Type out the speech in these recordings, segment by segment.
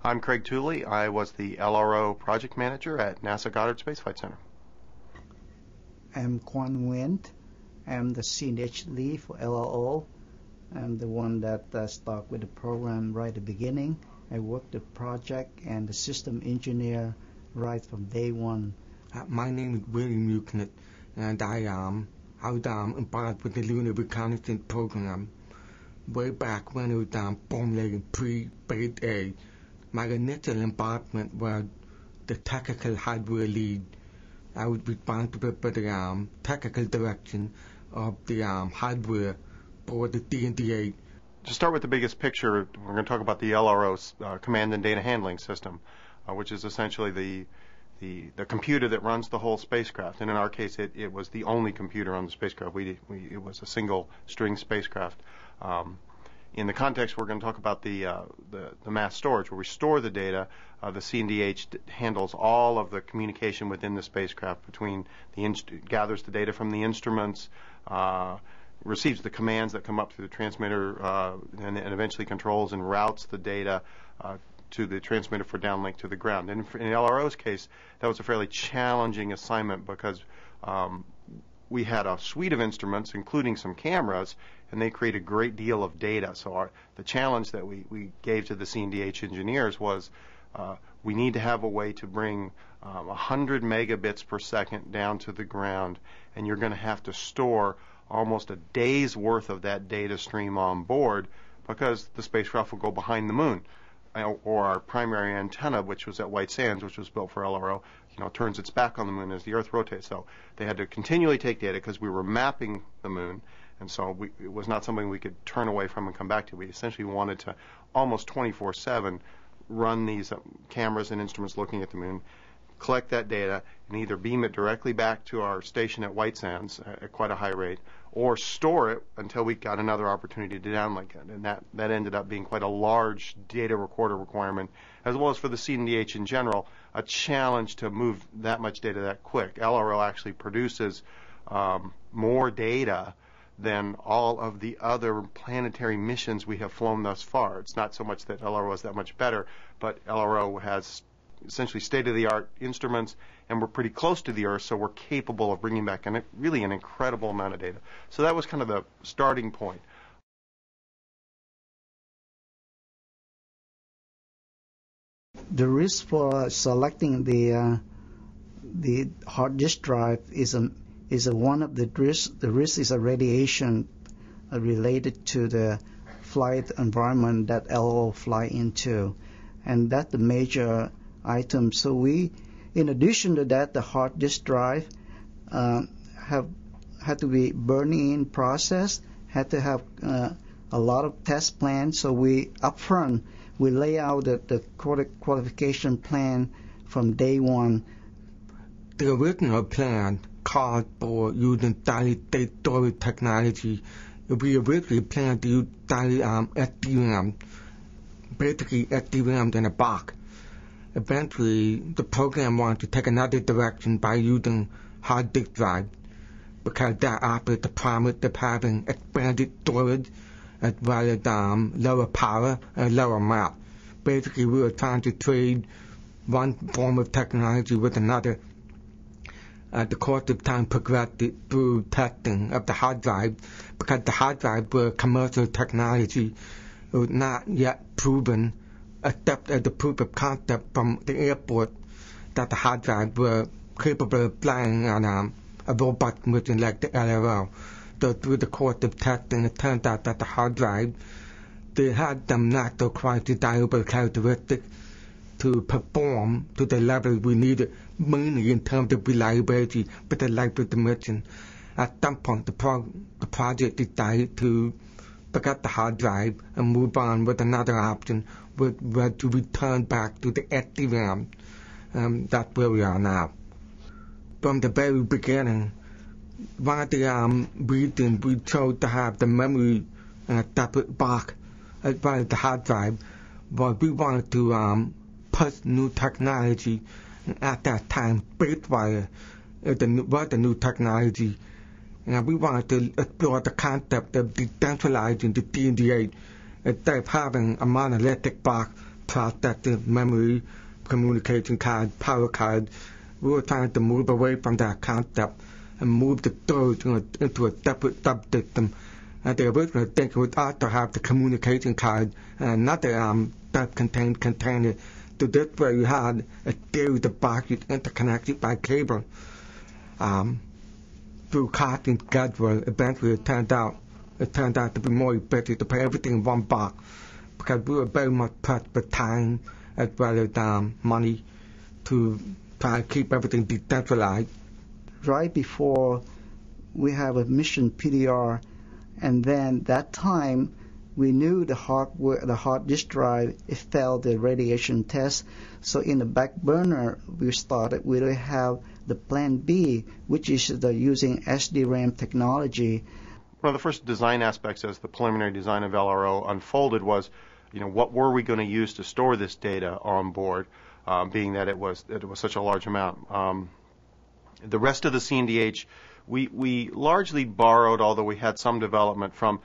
I'm Craig Tooley. I was the LRO project manager at NASA Goddard Space Flight Center. I'm Quang Nguyen. I'm the CNH lead for LRO. I'm the one that started with the program right at the beginning. I worked the project and the system engineer right from day one. My name is Yuknis, and I was involved with the lunar reconnaissance program way back when it was formulated pre-Beta A. My initial involvement was the technical hardware lead. I was responsible for the technical direction of the hardware for the D&D-8. To start with the biggest picture, we're going to talk about the LRO's command and data handling system, which is essentially the computer that runs the whole spacecraft. And in our case, it was the only computer on the spacecraft. It was a single string spacecraft. In the context, we're going to talk about the mass storage, where we store the data. The CNDH handles all of the communication within the spacecraft between gathers the data from the instruments, receives the commands that come up through the transmitter, and eventually controls and routes the data to the transmitter for downlink to the ground. And in LRO's case, that was a fairly challenging assignment because we had a suite of instruments, including some cameras, and they create a great deal of data. So the challenge that we gave to the CNDH engineers was we need to have a way to bring 100 megabits per second down to the ground, and you're going to have to store almost a day's worth of that data stream on board because the spacecraft will go behind the moon. Or our primary antenna, which was at White Sands, which was built for LRO, turns its back on the moon as the Earth rotates. So they had to continually take data because we were mapping the moon, and so it was not something we could turn away from and come back to. We essentially wanted to almost 24/7 run these cameras and instruments looking at the moon, collect that data, and either beam it directly back to our station at White Sands at quite a high rate, or store it until we got another opportunity to downlink it. And that ended up being quite a large data recorder requirement, as well as for the CNDH in general, a challenge to move that much data that quick. LRO actually produces more data than all of the other planetary missions we have flown thus far. It's not so much that LRO is that much better, but LRO has essentially state-of-the-art instruments, and we're pretty close to the Earth, so we're capable of bringing back really an incredible amount of data. So that was kind of the starting point. The risk for selecting the hard disk drive is one of the risks. The risk is a radiation related to the flight environment that LRO fly into, and that's the major item. So we, in addition to that, the hard disk drive had to be burn-in process, had to have a lot of test plans. So we upfront we lay out the qualification plan from day one. The original plan called for using solid-state storage technology. We originally planned to use SDRAM, basically SDRAM in a box. Eventually, the program wanted to take another direction by using hard disk drive because that offers the promise of having expanded storage as well as lower power and lower mass. Basically, we were trying to trade one form of technology with another. The course of time progressed through testing of the hard drive because the hard drive were commercial technology. It was not yet proven, except as a proof of concept from the airport, that the hard drive were capable of flying on a robot mission like the LRO. So through the course of testing, it turned out that the hard drive, they had some not so quite desirable characteristics to perform to the level we needed, mainly in terms of reliability for the life of the mission. At some point, the project decided to forget the hard drive and move on with another option, which was to return back to the SDRAM. That's where we are now. From the very beginning, one of the reasons we chose to have the memory in a separate box as well as the hard drive was we wanted to push new technology. And at that time, SpaceWire was the new technology. And we wanted to explore the concept of decentralizing the D&D-8 instead of having a monolithic box processor, memory, communication card, power card. We were trying to move away from that concept and move the storage into a separate subsystem. And they originally think it would also have the communication card and another self-contained container. So this way you had a series of boxes interconnected by cable. Through cost and schedule, eventually it turned out to be more effective to put everything in one box, because we were very much pressed for time as well as money to try to keep everything decentralized. Right before we have a mission PDR, and then that time we knew the hard disk drive, it failed the radiation test. So in the back burner, we will have the plan B, which is using SDRAM technology. One of the first design aspects as the preliminary design of LRO unfolded was, what were we going to use to store this data on board, being that it was such a large amount. The rest of the CNDH, we largely borrowed, although we had some development from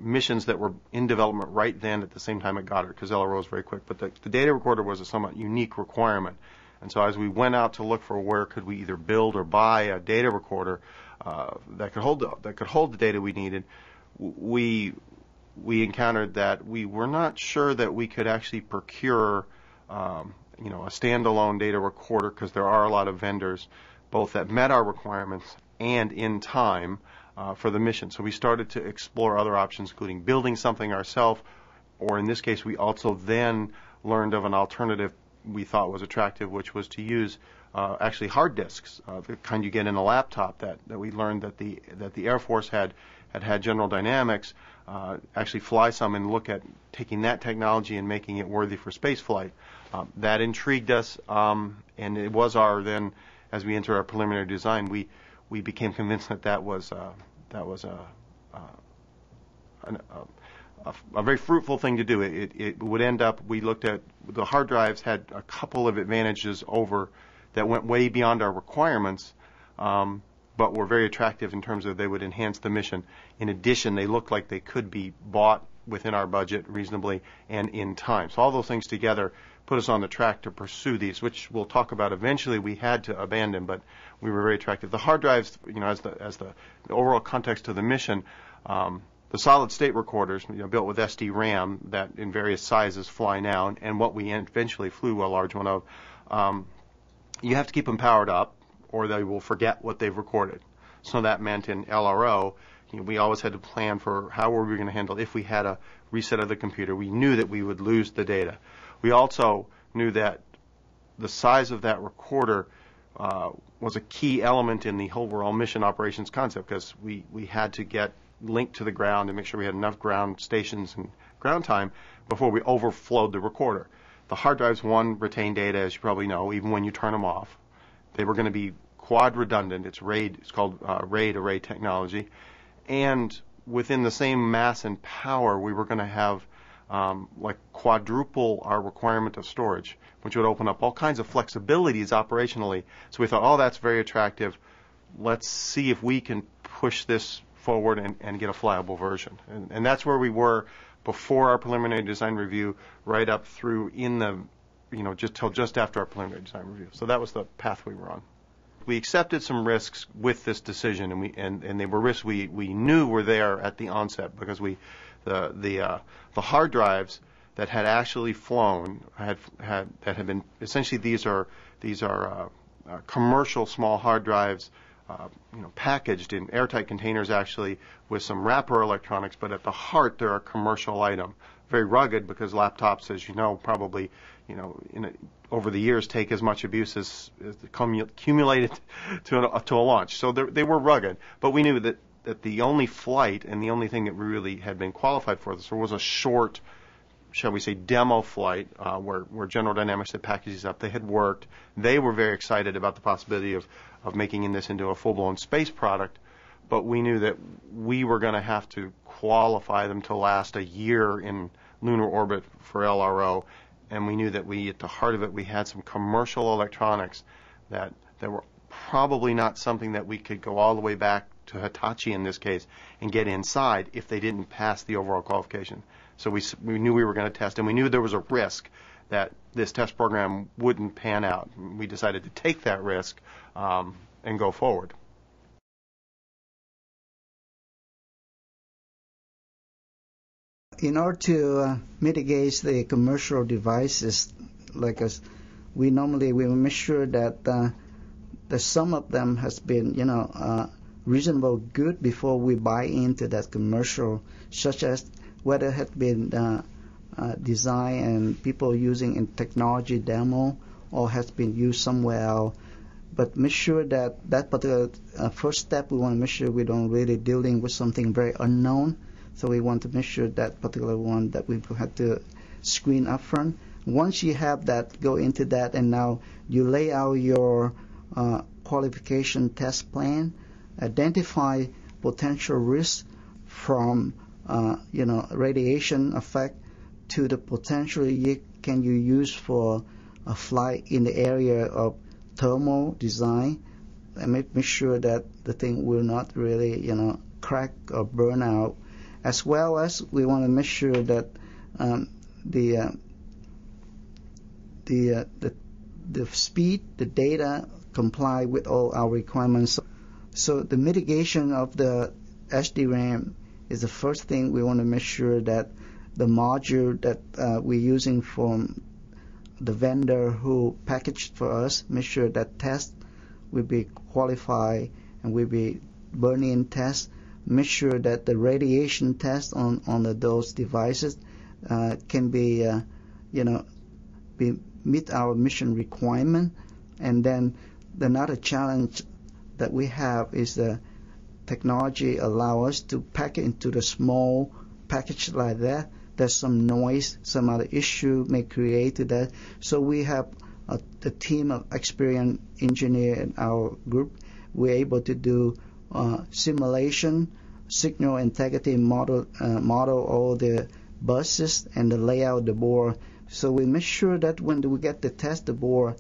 missions that were in development right then at the same time at Goddard, because LRO was very quick. But the data recorder was a somewhat unique requirement. And so as we went out to look for where could we either build or buy a data recorder that could hold the data we needed, we encountered that we were not sure that we could actually procure a standalone data recorder, because there are a lot of vendors both that met our requirements and in time for the mission. So we started to explore other options, including building something ourselves, or in this case we also then learned of an alternative we thought was attractive, which was to use actually hard disks, the kind you get in a laptop, that we learned that the Air Force had General Dynamics actually fly some and look at taking that technology and making it worthy for space flight. That intrigued us, and it was then, as we entered our preliminary design, we became convinced that was a very fruitful thing to do. It would end up, we looked at, the hard drives had a couple of advantages that went way beyond our requirements, but were very attractive in terms of they would enhance the mission. In addition, they looked like they could be bought within our budget reasonably and in time. So all those things together put us on the track to pursue these, which we'll talk about eventually we had to abandon, but we were very attractive. The hard drives, as the overall context of the mission, the solid state recorders, built with SD-RAM that in various sizes fly now, and what we eventually flew a large one of, you have to keep them powered up or they will forget what they've recorded. So that meant in LRO, we always had to plan for how were we going to handle if we had a reset of the computer. We knew that we would lose the data. We also knew that the size of that recorder was a key element in the overall mission operations concept, because we had to get linked to the ground and make sure we had enough ground stations and ground time before we overflowed the recorder. The hard drives, retain data, as you probably know, even when you turn them off. They were going to be quad redundant. It's called RAID array technology. And within the same mass and power, we were going to have quadruple our requirement of storage, which would open up all kinds of flexibilities operationally. So we thought, that's very attractive. Let's see if we can push this forward and get a flyable version. And that's where we were before our preliminary design review, right up through just after our preliminary design review. So that was the path we were on. We accepted some risks with this decision, and they were risks we knew were there at the onset, because the hard drives that had actually flown had been essentially, these are commercial small hard drives, packaged in airtight containers, actually with some wrapper electronics, but at the heart they're a commercial item. Very rugged, because laptops, as you know, probably over the years take as much abuse as accumulated to a launch. So they were rugged, but we knew that the only flight and the only thing that we really had been qualified for this was a short, shall we say, demo flight where General Dynamics had packaged these up. They had worked. They were very excited about the possibility of making this into a full-blown space product, but we knew that we were going to have to qualify them to last a year in lunar orbit for LRO, and we knew that at the heart of it, we had some commercial electronics that were probably not something that we could go all the way back to Hitachi in this case and get inside if they didn't pass the overall qualification. So we knew we were going to test, and we knew there was a risk that this test program wouldn't pan out. We decided to take that risk and go forward. In order to mitigate the commercial devices, like us, we make sure that some of them has been, reasonable good before we buy into that commercial, such as whether it had been designed and people using in technology demo or has been used somewhere else. But make sure that particular first step, we want to make sure we don't really dealing with something very unknown. So we want to make sure that particular one that we have to screen up front. Once you have that, go into that, and now you lay out your qualification test plan, identify potential risks from radiation effect to the potential can you use for a flight in the area of thermal design, and make sure that the thing will not really crack or burn out. As well as we want to make sure that the speed, the data comply with all our requirements. So the mitigation of the SDRAM is the first thing. We want to make sure that the module that we're using from the vendor who packaged for us, make sure that test will be qualified and will be burn-in test. Make sure that the radiation test on those devices can be, meet our mission requirement. And then another challenge that we have is the technology allow us to pack it into the small package like that. There's some noise, some other issue may create that. So we have a team of experienced engineers in our group. We're able to do simulation, signal integrity model all the buses and the layout of the board. So we make sure that when we get to test the board,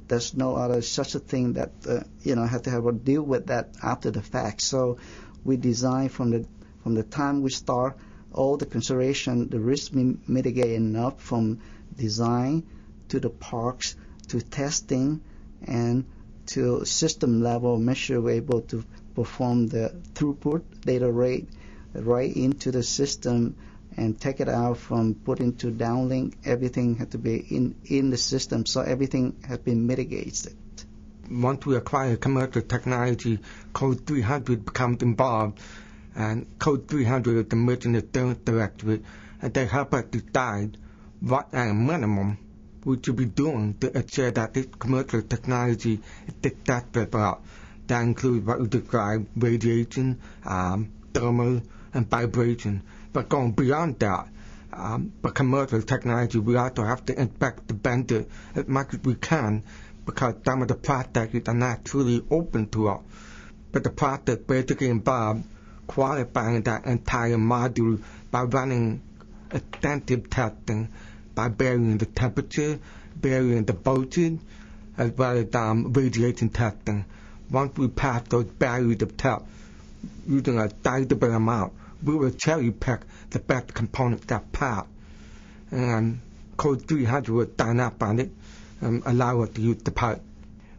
there's no other such a thing that have to have to deal with that after the fact. So we design from the time we start all the consideration, the risk mitigate enough from design to the parks to testing and to system level. Make sure we're able to perform the throughput data rate right into the system and take it out from put into downlink. Everything had to be in the system, so everything has been mitigated. Once we acquire commercial technology, Code 300 becomes involved, and Code 300 is the Merchant Affairs Directorate, and they help us decide what at a minimum we should be doing to ensure that this commercial technology is successful. That includes what we describe: radiation, thermal, and vibration. But going beyond that, for commercial technology, we also have to inspect the vendor as much as we can, because some of the processes are not truly open to us. But the process basically involves qualifying that entire module by running extensive testing, by varying the temperature, varying the voltage, as well as radiation testing. Once we pass those barriers of test using a sizable amount, we will cherry pick the best components that pass. And Code 300 will sign up on it and allow us to use the part.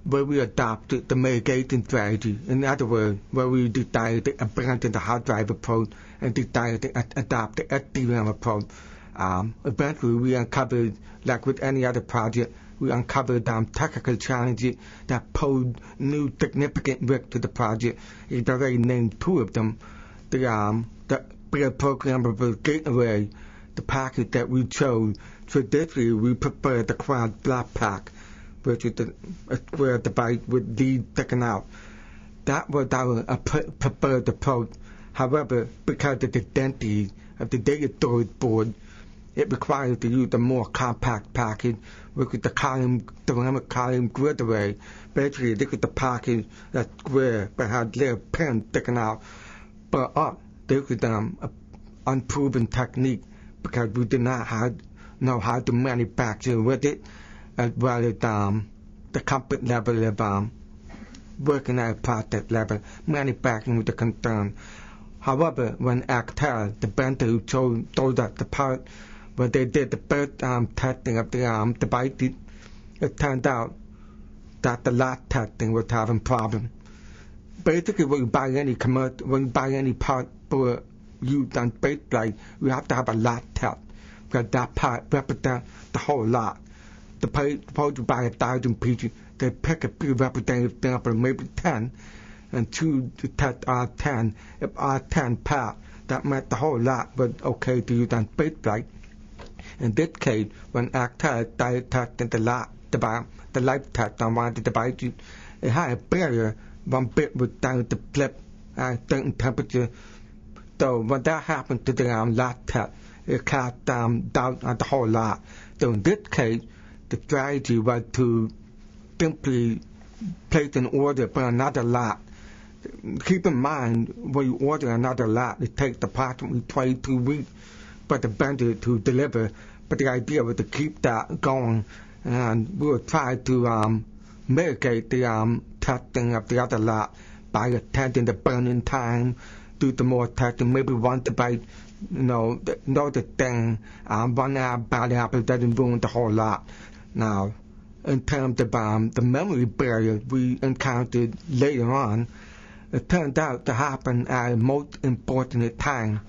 Where we adopted the mitigation strategy, in other words, where we decided to abandon the hard drive approach and decided to adopt the SDRAM approach. Eventually we uncovered, like with any other project, we uncovered technical challenges that posed new significant risk to the project. It's already named two of them. The programmable gate array, the package that we chose. Traditionally, we prefer the quad block pack, which is a square device with leads sticking out. That was our preferred approach. However, because of the density of the data storage board, it requires to use a more compact package, which is the ceramic column grid array. Basically, this is the package that's square but has little pins sticking out. But this is an unproven technique because we did not know how to manufacture with it, as well as the comfort level of working at a process level. Manufacturing was a concern. However, when Actel, the vendor who sold us the part, when they did the first testing of the device, it turned out that the last testing was having problems. Basically, when you buy any part for use on space flight, you have to have a lot test, because that part represents the whole lot. Suppose you buy 1,000 pieces, they pick a few representative samples, maybe 10, and choose to test R10. If R10 passed, that meant the whole lot was okay to use on space flight. In this case, when actors started testing the life test on one of the devices, it had a barrier. One bit was down to flip at a certain temperature. So when that happened to the last test, it cast doubt on the whole lot. So in this case, the strategy was to simply place an order for another lot. Keep in mind, when you order another lot, it takes approximately 22 weeks for the vendor to deliver. But the idea was to keep that going, and we will try to mitigate the testing of the other lot by extending the burning time, do the more testing, maybe one device, know the thing, 1 hour battery apple doesn't ruin the whole lot. Now, in terms of the memory barrier we encountered later on, it turned out to happen at a most important time.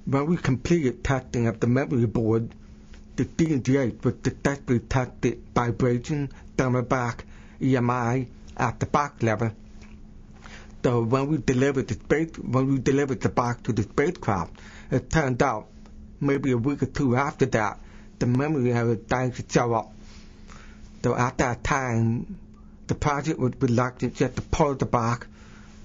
When we completed testing of the memory board, the D&D8 was successfully tested vibration, thermal back, EMI at the box level. So when we delivered the box to the spacecraft, it turned out maybe a week or two after that, the memory error started to show up. So at that time, the project was reluctant just to pull the box,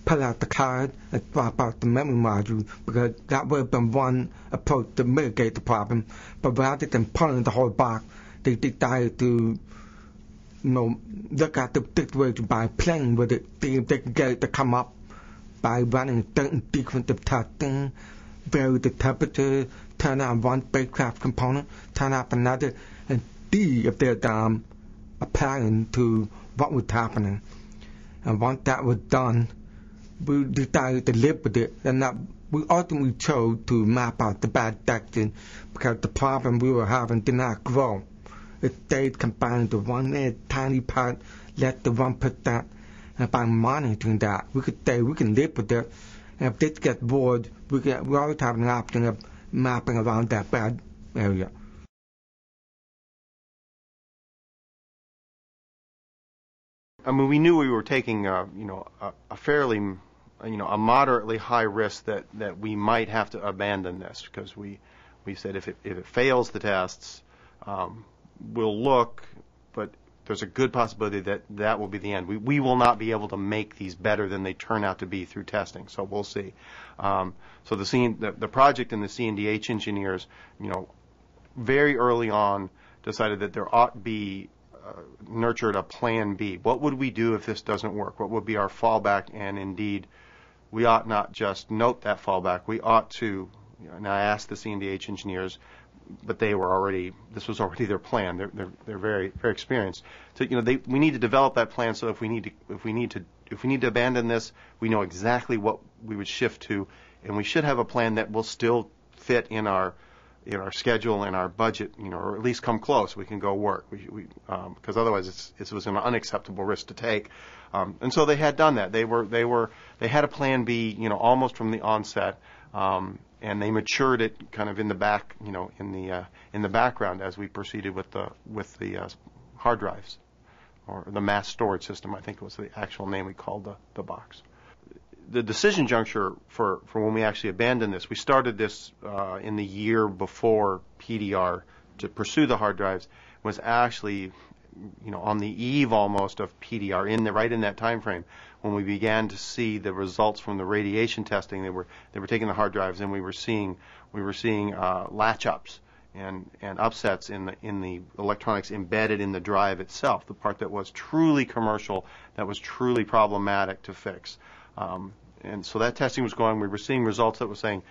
pull out the card, and swap out the memory module, because that would have been one approach to mitigate the problem. But rather than pulling the whole box, they decided to look at the situation by playing with it, see if they could get it to come up by running a certain sequence of testing, vary the temperature, turn on one spacecraft component, turn off another, and see if there's a pattern to what was happening. And once that was done, we decided to live with it, and we ultimately chose to map out the bad section, because the problem we were having did not grow. It stayed confined to one tiny part, less than 1%. And by monitoring that, we could say we can live with it. And if this gets bored, we always have an option of mapping around that bad area. I mean, we knew we were taking, a fairly, a moderately high risk that we might have to abandon this, because we said if it fails the tests, we'll look, but there's a good possibility that will be the end. We will not be able to make these better than they turn out to be through testing, so we'll see. So the project and the C&DH engineers, very early on decided that there ought to be nurtured a plan B. What would we do if this doesn't work? What would be our fallback? And indeed, we ought not just note that fallback. We ought to, and I asked the C&DH engineers, but this was already their plan. They're very, very experienced. So we need to develop that plan, so if we need to abandon this, we know exactly what we would shift to, and we should have a plan that will still fit in our schedule and our budget, or at least come close. We can go work, because otherwise it was an unacceptable risk to take. And so they had done that. They had a plan B, almost from the onset, and they matured it kind of in the back, in the background as we proceeded with the hard drives, or the mass storage system, I think was the actual name we called the box. The decision juncture for when we actually abandoned this, we started this in the year before PDR to pursue the hard drives, was actually on the eve almost of PDR, right in that time frame, when we began to see the results from the radiation testing. They were taking the hard drives, and we were seeing latch ups and upsets in the electronics embedded in the drive itself, the part that was truly commercial, that was truly problematic to fix. And so that testing was going. We were seeing results that were saying,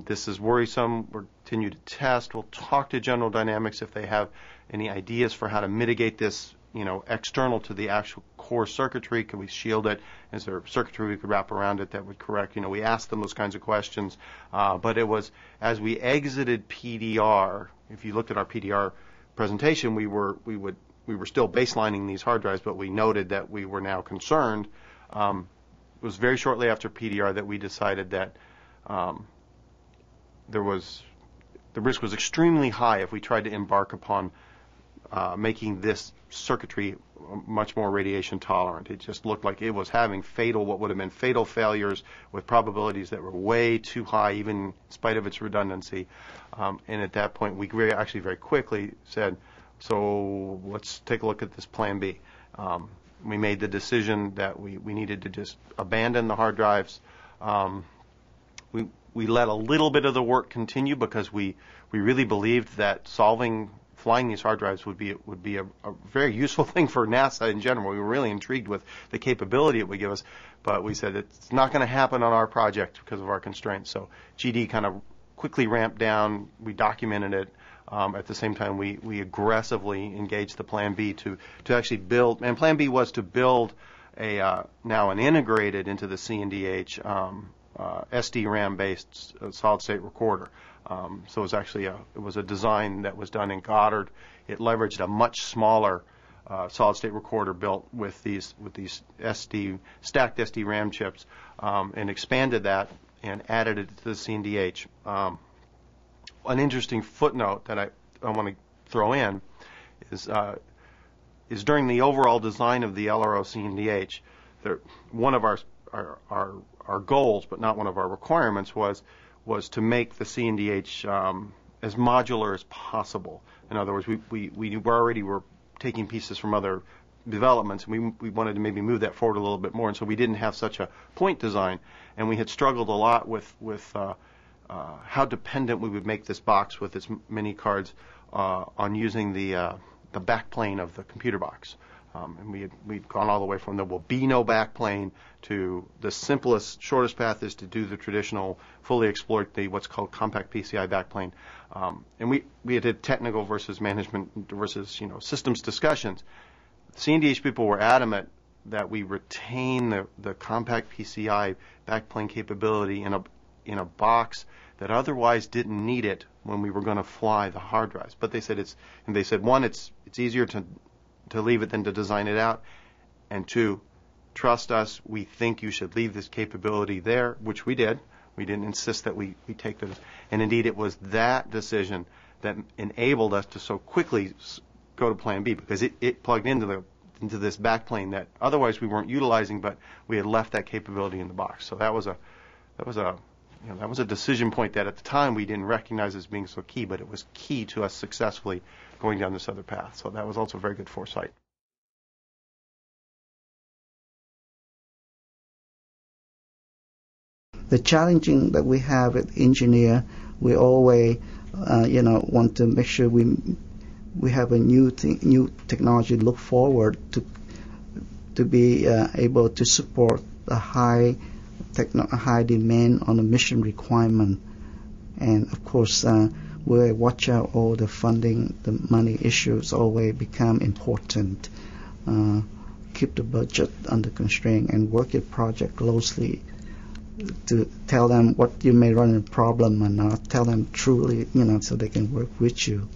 this is worrisome. We'll continue to test. We'll talk to General Dynamics if they have any ideas for how to mitigate this, external to the actual core circuitry? Could we shield it? Is there circuitry we could wrap around it that would correct? We asked them those kinds of questions. But it was, as we exited PDR, if you looked at our PDR presentation, we were still baselining these hard drives, but we noted that we were now concerned. It was very shortly after PDR that we decided that the risk was extremely high if we tried to embark upon making this circuitry much more radiation tolerant. It just looked like it was having what would have been fatal failures with probabilities that were way too high, even in spite of its redundancy. And at that point, we actually very quickly said, so let's take a look at this plan B. We made the decision that we needed to just abandon the hard drives. We let a little bit of the work continue because we really believed that flying these hard drives would be a very useful thing for NASA in general. We were really intrigued with the capability it would give us, but we said it's not going to happen on our project because of our constraints. So GD kind of quickly ramped down. We documented it. At the same time, we aggressively engaged the Plan B to actually build, and Plan B was to build now an integrated into the CNDH SD-RAM based solid state recorder. So it was a design that was done in Goddard. It leveraged a much smaller solid state recorder built with these stacked SD-RAM chips, and expanded that and added it to the CNDH. An interesting footnote that I want to throw in is during the overall design of the LRO CNDH, one of our goals, but not one of our requirements, was to make the CNDH as modular as possible. In other words, we already were taking pieces from other developments, and we wanted to maybe move that forward a little bit more, and so we didn't have such a point design, and we had struggled a lot with how dependent we would make this box with its many cards on using the backplane of the computer box. And we'd gone all the way from there will be no backplane to the simplest, shortest path is to do the traditional, fully exploit what's called compact PCI backplane. And we had technical versus management versus systems discussions. CNDH people were adamant that we retain the compact PCI backplane capability in a box that otherwise didn't need it when we were going to fly the hard drives. But they said one, it's easier to leave it than to design it out, and two, trust us, we think you should leave this capability there, which we did. We didn't insist that we take this. And indeed, it was that decision that enabled us to so quickly go to Plan B, because it plugged into this backplane that otherwise we weren't utilizing, but we had left that capability in the box. So that was a decision point that at the time we didn't recognize as being so key, but it was key to us successfully going down this other path. So that was also very good foresight. The challenging that we have as engineer, we always want to make sure we have a new technology to look forward to be able to support a high demand on the mission requirement. And of course, we watch out all the funding, the money issues always become important. Keep the budget under constraint and work your project closely to tell them what you may run into problem or not. Tell them truly, so they can work with you.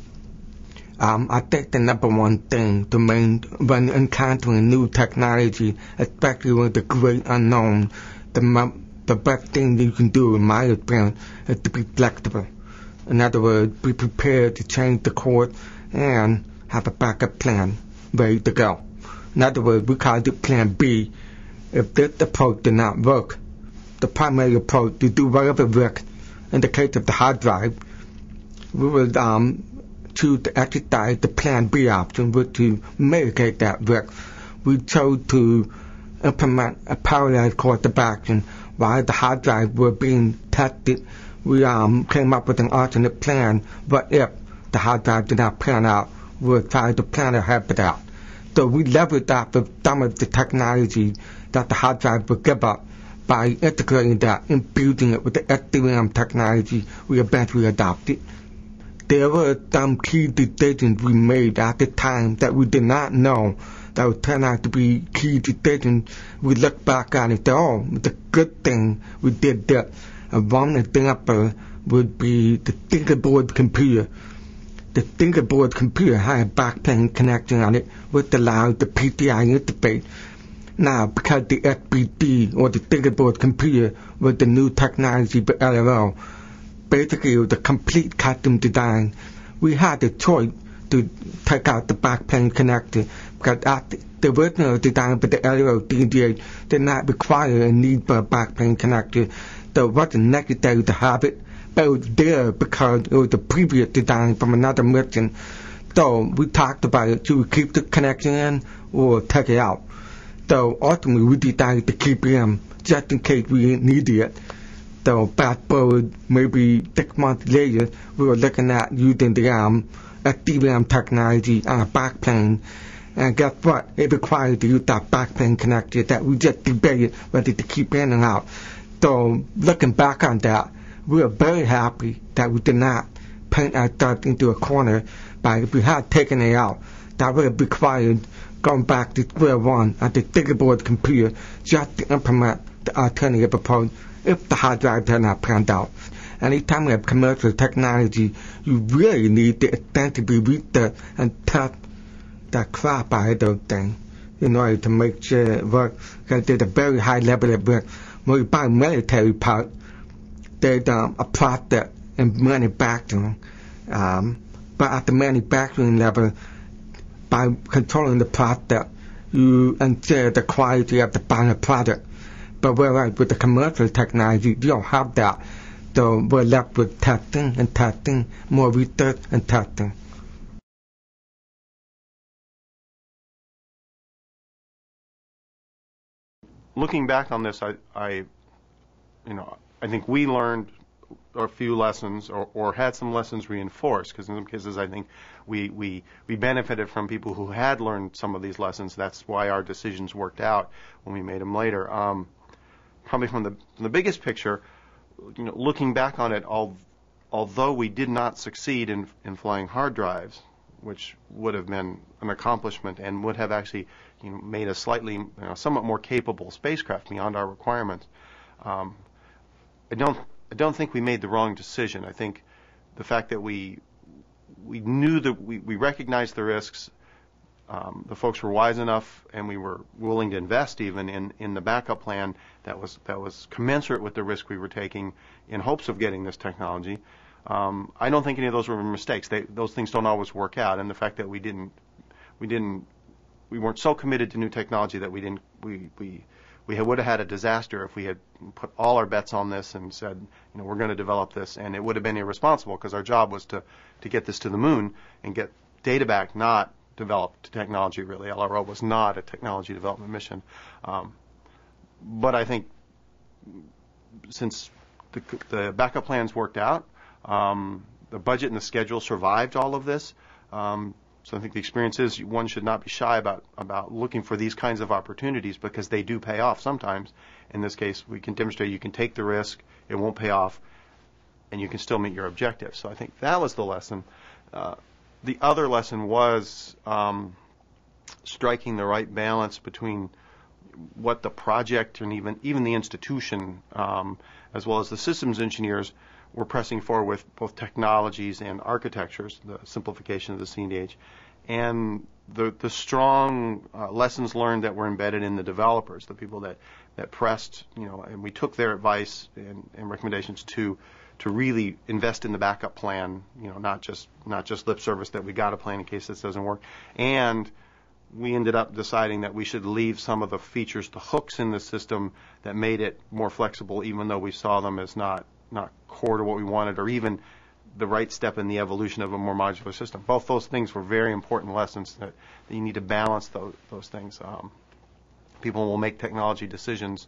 I think the number one thing when encountering new technology, especially with the great unknown, the best thing you can do, in my opinion, is to be flexible. In other words, be prepared to change the course and have a backup plan ready to go. In other words, we call it Plan B. If this approach did not work, the primary approach to do whatever work, in the case of the hard drive, we would choose to exercise the Plan B option, which to mitigate that work. We chose to implement a parallel course of action while the hard drive were being tested. We came up with an alternate plan. What if the hard drive did not pan out? We'll try to plan ahead for that. So we leveraged off of some of the technology that the hard drive would give up by integrating that and fusing it with the SD-RAM technology we eventually adopted. there were some key decisions we made at the time that we did not know that would turn out to be key decisions. We look back at it, oh, it's a good thing we did that. One example would be the fingerboard computer. The fingerboard computer had a backplane connection on it, which allowed the PCI interface. Now, because the SBD, or the fingerboard computer, was the new technology for LRO, basically it was a complete custom design. We had the choice to take out the backplane connector, because the original design for the LRO DDA did not require a need for a backplane connector, so it wasn't necessary to have it, but it was there because it was a previous design from another mission. So we talked about it, should we keep the connection in or take it out? So ultimately we decided to keep it in, just in case we needed it. So fast forward maybe 6 months later, we were looking at using the SDRAM technology on a backplane. And guess what? It required to use that backplane connector that we just debated whether to keep in and out. So looking back on that, we are very happy that we did not paint ourselves into a corner. But if we had taken it out, that would have required going back to square one at the fingerboard computer just to implement the alternative approach if the hard drive had not panned out. Anytime we have commercial technology, you really need to extensively research and test the crap out of those things in order to make sure it works, because there's a very high level of risk. When you buy military parts, there's a process in manufacturing, but at the manufacturing level, by controlling the process, you ensure the quality of the final product. But whereas with the commercial technology, you don't have that. So we're left with testing and testing, more research and testing. Looking back on this, I think we learned a few lessons, or had some lessons reinforced, because in some cases I think we benefited from people who had learned some of these lessons. That's why our decisions worked out when we made them later. Probably from the biggest picture, looking back on it, although we did not succeed in flying hard drives, which would have been an accomplishment and would have actually made a slightly, somewhat more capable spacecraft beyond our requirements, I don't think we made the wrong decision. I think the fact that we knew that we recognized the risks, the folks were wise enough, and we were willing to invest even in the backup plan that was commensurate with the risk we were taking in hopes of getting this technology. I don't think any of those were mistakes. Those things don't always work out, and the fact that we weren't so committed to new technology that we would have had a disaster if we had put all our bets on this and said, we're going to develop this, and it would have been irresponsible, because our job was to get this to the moon and get data back, not developed technology, really. LRO was not a technology development mission. But I think since the backup plans worked out, the budget and the schedule survived all of this, so I think the experience is one should not be shy about looking for these kinds of opportunities, because they do pay off sometimes. In this case, we can demonstrate you can take the risk, it won't pay off, and you can still meet your objectives. So I think that was the lesson. The other lesson was striking the right balance between what the project and even the institution, as well as the systems engineers, were pressing forward with, both technologies and architectures, the simplification of the CNDH, and the strong lessons learned that were embedded in the developers, the people that pressed, and we took their advice and recommendations to really invest in the backup plan, not just lip service that we got a plan in case this doesn't work. And we ended up deciding that we should leave some of the features, the hooks in the system, that made it more flexible, even though we saw them as not core to what we wanted, or even the right step in the evolution of a more modular system. Both those things were very important lessons, that you need to balance those things. People will make technology decisions,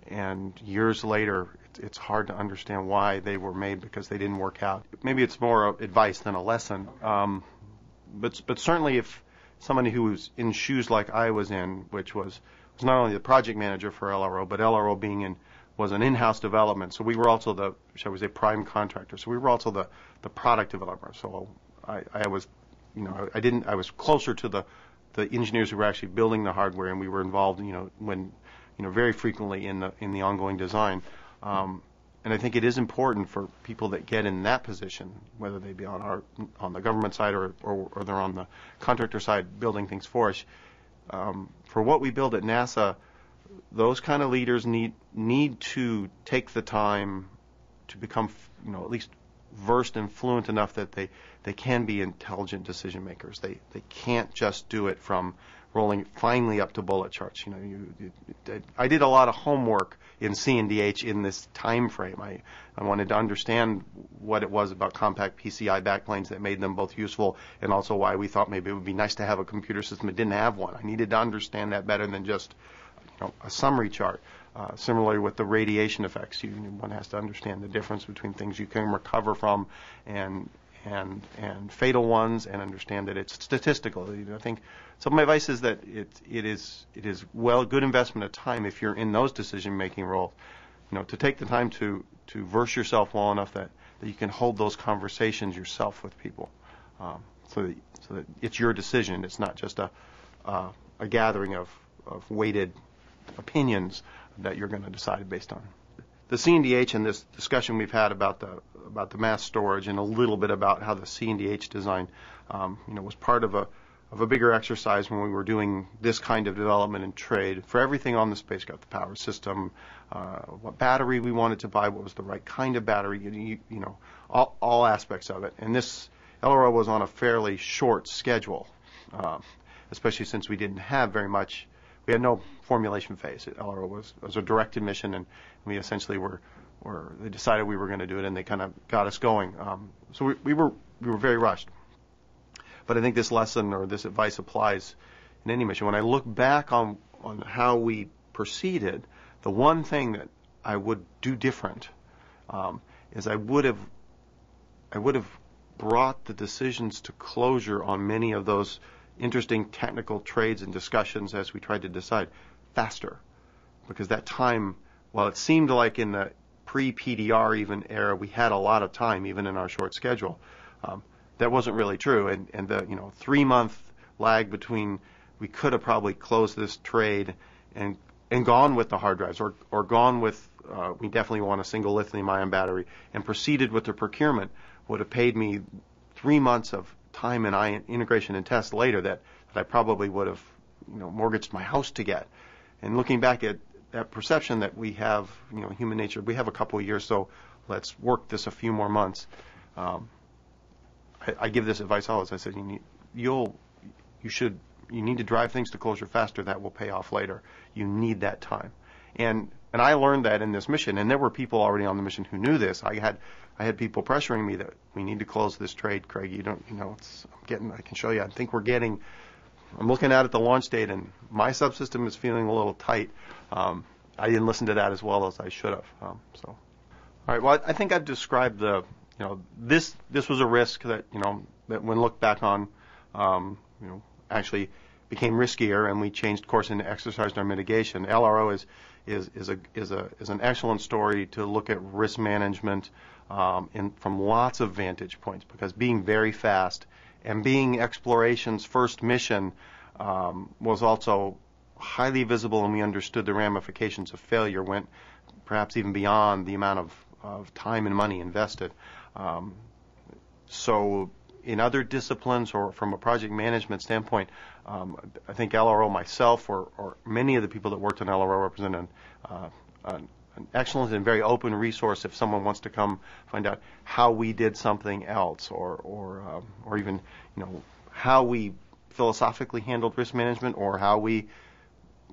and years later, it's hard to understand why they were made, because they didn't work out. Maybe it's more advice than a lesson. But certainly, if somebody who was in shoes like I was in, which was not only the project manager for LRO, but LRO being in was an in-house development. So we were also the, shall we say, prime contractor. So we were also the product developer. So I was, I was closer to the engineers who were actually building the hardware, and we were involved, very frequently in the ongoing design. And I think it is important for people that get in that position, whether they be on the government side or they're on the contractor side building things for us. For what we build at NASA, those kind of leaders need to take the time to become, at least versed and fluent enough that they can be intelligent decision makers. They can't just do it from rolling finally up to bullet charts. I did a lot of homework in C&DH in this time frame. I wanted to understand what it was about compact PCI backplanes that made them both useful, and also why we thought maybe it would be nice to have a computer system that didn't have one. I needed to understand that better than just a summary chart. Similarly with the radiation effects, one has to understand the difference between things you can recover from and fatal ones, and understand that it's statistical. I think some of my advice is that it is good investment of time if you're in those decision-making roles, to take the time to verse yourself well enough that you can hold those conversations yourself with people, so that it's your decision. It's not just a gathering of weighted opinions that you're going to decide based on. The C&DH and this discussion we've had about the mass storage, and a little bit about how the C&DH design, was part of a bigger exercise when we were doing this kind of development and trade for everything on the spacecraft, the power system, what battery we wanted to buy, what was the right kind of battery, all aspects of it. And this LRO was on a fairly short schedule, especially since we didn't have very much. We had no formulation phase. LRO was a directed mission, and we essentially they decided we were going to do it, and they kind of got us going. So we were very rushed. But I think this lesson or this advice applies in any mission. When I look back on how we proceeded, the one thing that I would do different is I would have brought the decisions to closure on many of those interesting technical trades and discussions as we tried to decide faster, because that time, while it seemed like in the pre-PDR even era we had a lot of time even in our short schedule, that wasn't really true, and the 3-month lag between we could have probably closed this trade and gone with the hard drives or gone with we definitely want a single lithium-ion battery and proceeded with the procurement would have paid me 3 months of time and integration and test later that I probably would have mortgaged my house to get. And looking back at that perception that we have, human nature, we have a couple of years, so let's work this a few more months. I give this advice always. I said you need to drive things to closure faster. That will pay off later. You need that time, and I learned that in this mission. And there were people already on the mission who knew this. I had people pressuring me that we need to close this trade, Craig. I can show you. I'm looking at the launch date, and my subsystem is feeling a little tight. I didn't listen to that as well as I should have. All right. Well, I think I've described this was a risk that that when looked back on, actually became riskier, and we changed course and exercised our mitigation. LRO is an excellent story to look at risk management from lots of vantage points, because being very fast and being exploration's first mission was also highly visible, and we understood the ramifications of failure went perhaps even beyond the amount of time and money invested. So in other disciplines or from a project management standpoint, I think LRO myself or many of the people that worked on LRO represent an excellent and very open resource if someone wants to come find out how we did something else or even how we philosophically handled risk management, or how we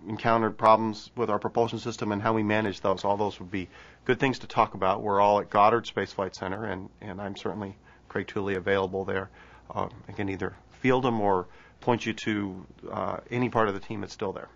encountered problems with our propulsion system and how we managed those. All those would be good things to talk about. We're all at Goddard Space Flight Center, and I'm certainly, Craig Tooley, available there. I can either field them or point you to any part of the team that's still there.